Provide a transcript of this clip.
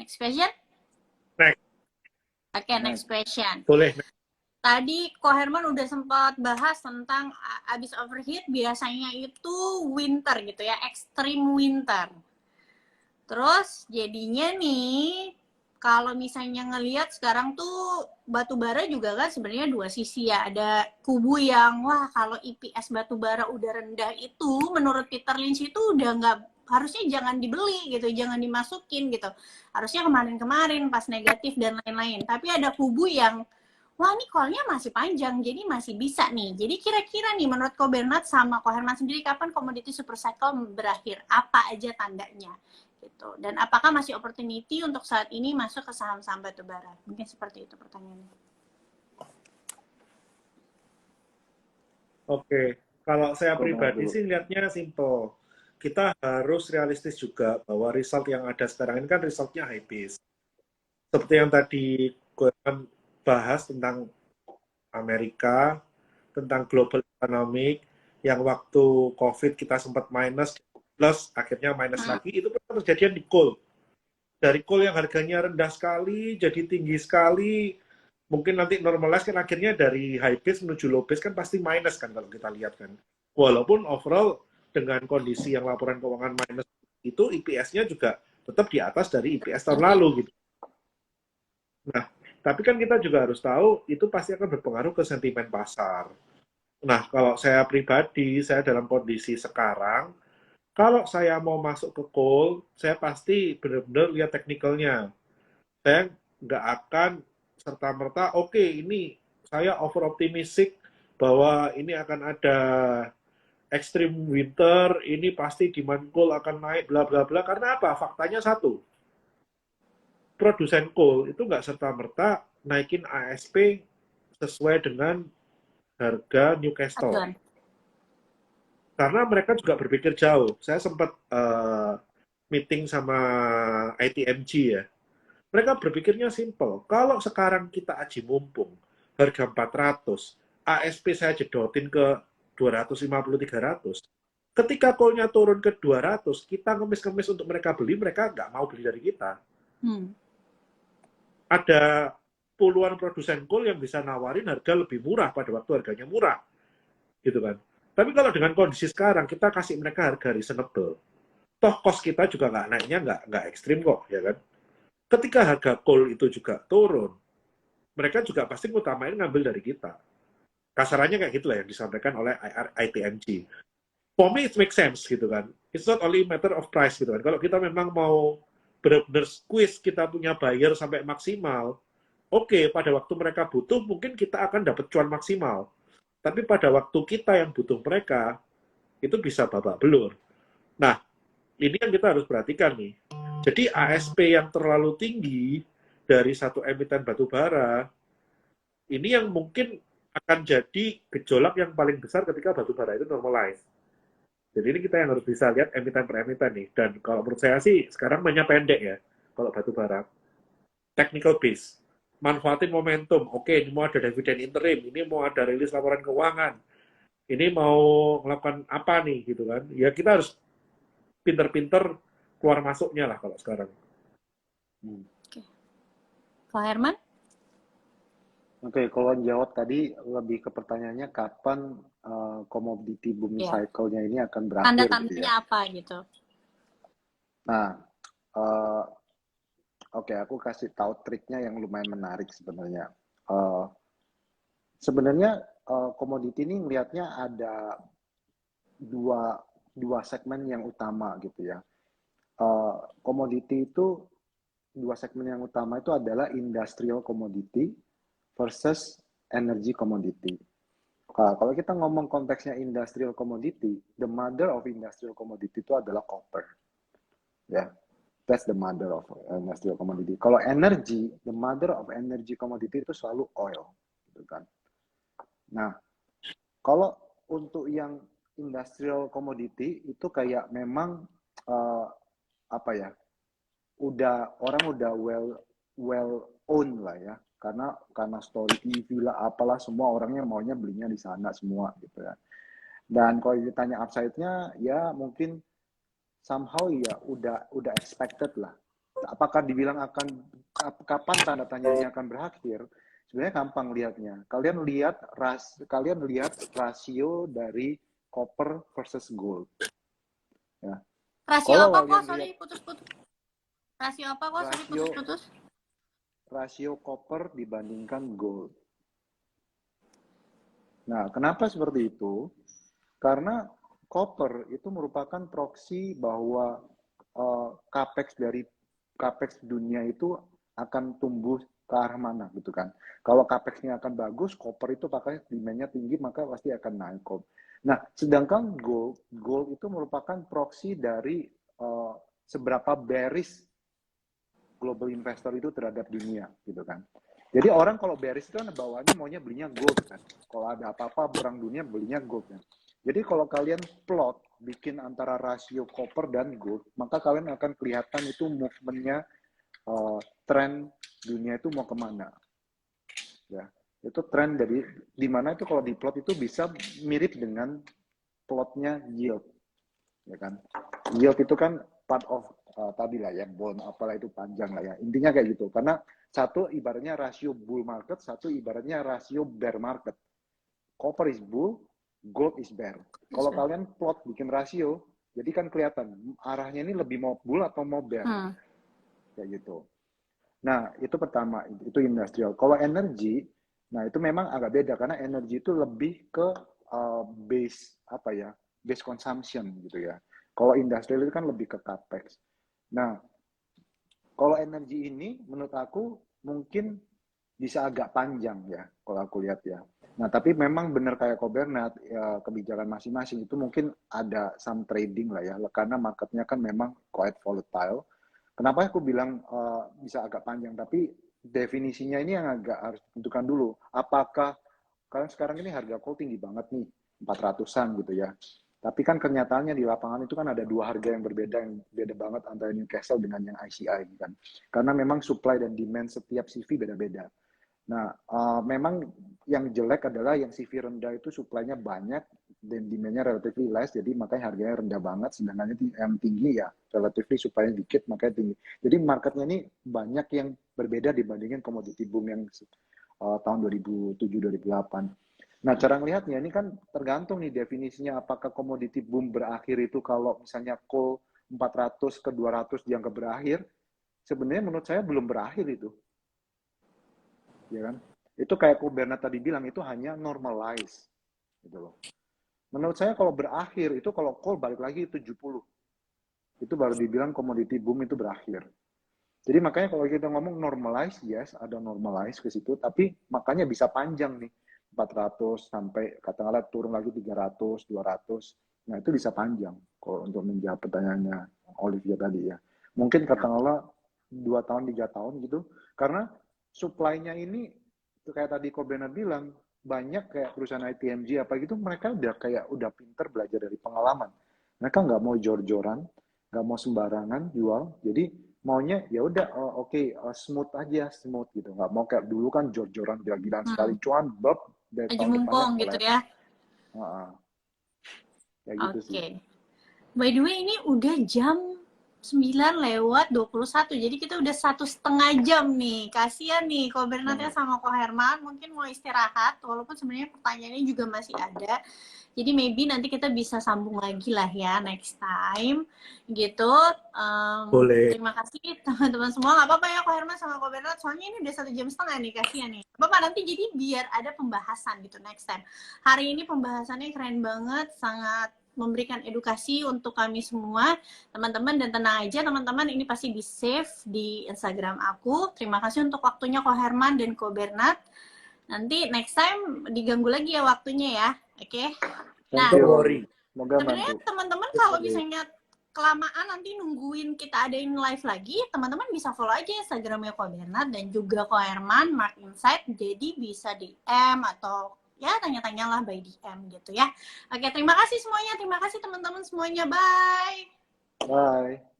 Next question? Next. Oke, next question. Boleh. Tadi Ko Herman udah sempat bahas tentang abis overheat biasanya itu winter gitu ya, extreme winter. Terus jadinya nih, kalau misalnya ngelihat sekarang tuh batu bara juga kan sebenarnya dua sisi ya. Ada kubu yang wah kalau IPS batu bara udah rendah itu menurut Peter Lynch itu udah nggak, harusnya jangan dibeli gitu, jangan dimasukin gitu. Harusnya kemarin-kemarin pas negatif dan lain-lain. Tapi ada kubu yang wah ini call-nya masih panjang, jadi masih bisa nih. Jadi kira-kira nih menurut Ko Bernard sama Ko Herman sendiri kapan komoditi super cycle berakhir? Apa aja tandanya? Gitu. Dan apakah masih opportunity untuk saat ini masuk ke saham-saham batubara? Mungkin seperti itu pertanyaannya. Oke, kalau saya pribadi sih lihatnya simple. Kita harus realistis juga bahwa result yang ada sekarang ini kan resultnya high base. Seperti yang tadi gue bahas tentang Amerika, tentang global economic, yang waktu COVID kita sempat minus, plus akhirnya minus lagi, itu kan terjadian di coal. Dari coal yang harganya rendah sekali, jadi tinggi sekali, mungkin nanti normalize kan akhirnya dari high base menuju low base kan pasti minus kan kalau kita lihat kan. Walaupun overall dengan kondisi yang laporan keuangan minus itu IPS-nya juga tetap di atas dari IPS tahun lalu gitu. Nah, tapi kan kita juga harus tahu itu pasti akan berpengaruh ke sentimen pasar. Nah, kalau saya pribadi, saya dalam kondisi sekarang, kalau saya mau masuk ke coal, saya pasti benar-benar lihat teknikalnya. Saya nggak akan serta-merta, oke, ini saya over optimistic bahwa ini akan ada extreme winter, ini pasti demand coal akan naik, bla bla bla. Karena apa? Faktanya satu, produsen coal itu nggak serta-merta naikin ASP sesuai dengan harga Newcastle. Karena mereka juga berpikir jauh. Saya sempat meeting sama ITMG ya. Mereka berpikirnya simple. Kalau sekarang kita aji mumpung, harga 400, ASP saya jedotin ke 250-300. Ketika call-nya turun ke 200, kita ngemis-ngemis untuk mereka beli, mereka nggak mau beli dari kita. Ada puluhan produsen coal yang bisa nawarin harga lebih murah pada waktu harganya murah. Gitu kan. Tapi kalau dengan kondisi sekarang, kita kasih mereka harga reasonable. Toh cost kita juga nggak naiknya nggak ekstrim kok, ya kan. Ketika harga coal itu juga turun, mereka juga pasti utamain ngambil dari kita. Kasarannya kayak gitulah yang disampaikan oleh ITMG. For me, it makes sense gitu kan. It's not only matter of price gitu kan. Kalau kita memang mau benar-benar squeeze kita punya buyer sampai maksimal, oke, pada waktu mereka butuh, mungkin kita akan dapat cuan maksimal. Tapi pada waktu kita yang butuh mereka, itu bisa babak belur. Nah, ini yang kita harus perhatikan nih. Jadi ASP yang terlalu tinggi dari satu emiten batubara, ini yang mungkin akan jadi gejolak yang paling besar ketika batubara itu normalize. Jadi ini kita yang harus bisa lihat emiten per emiten nih. Dan kalau menurut saya sih sekarang mainnya pendek ya, kalau batubara. Technical base. Manfaatin momentum. Oke, ini mau ada dividen interim, ini mau ada rilis laporan keuangan, ini mau melakukan apa nih gitu kan. Ya kita harus pinter-pinter keluar masuknya lah kalau sekarang. Oke. Pak Herman? Oke, kalau jawab tadi lebih ke pertanyaannya kapan commodity boom cycle-nya ini akan berakhir. Tanda-tandanya gitu ya. apa gitu? Nah, oke, aku kasih tahu triknya yang lumayan menarik sebenarnya. Sebenarnya komoditi ini melihatnya ada dua segmen yang utama gitu ya. Komoditi itu dua segmen yang utama itu adalah industrial commodity versus energy commodity. Kalau kita ngomong konteksnya industrial commodity, the mother of industrial commodity itu adalah copper. Ya, that's the mother of industrial commodity. Kalau energy, the mother of energy commodity itu selalu oil, gitu kan. Nah, kalau untuk yang industrial commodity itu kayak memang apa ya? Orang udah well owned lah ya. Karena story TV lah apalah semua orangnya maunya belinya di sana semua gitu ya. Dan kalau ditanya upside-nya ya mungkin somehow ya udah expected lah. apakah dibilang kapan tanda tanyanya akan berakhir? Sebenarnya gampang lihatnya. Kalian lihat rasio dari copper versus gold. Ya. Rasio Kalau apa kok? kalian Sorry, lihat putus-putus. Rasio apa kok? Sorry, rasio putus-putus. rasio copper dibandingkan gold. Nah, kenapa seperti itu? Karena copper itu merupakan proksi bahwa capex dunia itu akan tumbuh ke arah mana gitu kan. Kalau capexnya akan bagus, copper itu pakai demand-nya tinggi, maka pasti akan naik. Nah, sedangkan gold itu merupakan proksi dari seberapa bearish global investor itu terhadap dunia gitu kan. Jadi orang kalau bearish itu kan bawaannya maunya belinya gold kan. Kalau ada apa-apa perang dunia belinya gold kan. Jadi kalau kalian plot bikin antara rasio copper dan gold, maka kalian akan kelihatan itu movementnya tren dunia itu mau kemana. Ya, itu tren dari dimana itu kalau diplot itu bisa mirip dengan plotnya yield, ya kan? Yield itu kan part of tadi lah ya, bond apalah itu panjang lah ya. Intinya kayak gitu. Karena satu ibaratnya rasio bull market, satu ibaratnya rasio bear market. Copper is bull, gold is bear. Kalau kalian plot bikin rasio, jadi kan kelihatan arahnya ini lebih mau bull atau mau bear. Kayak gitu. Nah, itu pertama, itu industrial. Kalau energi, nah itu memang agak beda karena energi itu lebih ke base apa ya, base consumption gitu ya. Kalau industrial itu kan lebih ke capex. Nah, kalau energi ini menurut aku mungkin bisa agak panjang ya, kalau aku lihat ya. Nah, tapi memang benar kayak Kobernat, ya, kebijakan masing-masing itu mungkin ada some trading lah ya, karena marketnya kan memang quite volatile. Kenapa aku bilang bisa agak panjang, tapi definisinya ini yang agak harus ditentukan dulu. Apakah kalian sekarang ini harga coal tinggi banget nih, 400-an gitu ya. Tapi kan kenyataannya di lapangan itu kan ada dua harga yang berbeda, yang beda banget antara Newcastle dengan yang ICI kan. Karena memang supply dan demand setiap CV beda-beda. Nah, memang yang jelek adalah yang CV rendah itu supply-nya banyak dan demand-nya relatively less, jadi makanya harganya rendah banget, sedangkan yang tinggi ya relatively supply-nya dikit, makanya tinggi. Jadi marketnya ini banyak yang berbeda dibandingin commodity boom yang tahun 2007-2008. Nah, cara ngelihatnya ini kan tergantung nih definisinya apakah commodity boom berakhir itu kalau misalnya coal 400 ke 200 dianggap berakhir, sebenarnya menurut saya belum berakhir itu. Ya kan? Itu kayak Bernard tadi bilang itu hanya normalize gitu loh. Menurut saya kalau berakhir itu kalau coal balik lagi 70. Itu baru dibilang commodity boom itu berakhir. Jadi makanya kalau kita ngomong normalize, yes, ada normalize ke situ, tapi makanya bisa panjang nih. 400 sampai katakanlah turun lagi 300, 200. Nah, itu bisa panjang kalau untuk menjawab pertanyaannya Olivia tadi ya. Mungkin katakanlah 2 tahun, 3 tahun gitu. Karena supply-nya ini kayak tadi Bernard bilang, banyak kayak perusahaan ITMG apa gitu, mereka udah pinter belajar dari pengalaman. Mereka nggak mau jor-joran, nggak mau sembarangan jual. Jadi maunya ya udah smooth aja, smooth gitu. Nggak mau kayak dulu kan jor-joran gila-gilaan sekali cuan bab dari Aji tahun depannya mumpung gitu collapse. ya. Kayak gitu sih. Oke. By the way, ini udah jam 9:21. Jadi kita udah 1,5 jam nih. Kasian nih Ko Bernatnya sama Ko Herman mungkin mau istirahat, walaupun sebenarnya pertanyaannya juga masih ada. Jadi maybe nanti kita bisa sambung lagi lah ya next time gitu. Boleh. Terima kasih teman-teman semua. Nggak apa-apa ya Ko Herman sama Ko Bernat, soalnya ini udah 1,5 jam nih, kasihan nih. Nggak apa-apa, nanti jadi biar ada pembahasan gitu next time. Hari ini pembahasannya keren banget, sangat memberikan edukasi untuk kami semua, teman-teman, dan tenang aja teman-teman, ini pasti di save di Instagram aku. Terima kasih untuk waktunya Ko Herman dan Ko Bernat. Nanti next time diganggu lagi ya waktunya ya, oke? Nah, sebenarnya teman-teman kalau misalnya kelamaan nanti nungguin kita adain live lagi, teman-teman bisa follow aja Instagramnya Ko Bernat dan juga Ko Herman, Mark Insight, jadi bisa DM atau ya tanya-tanyalah by DM gitu ya. Oke, terima kasih semuanya, terima kasih teman-teman semuanya, bye. Bye.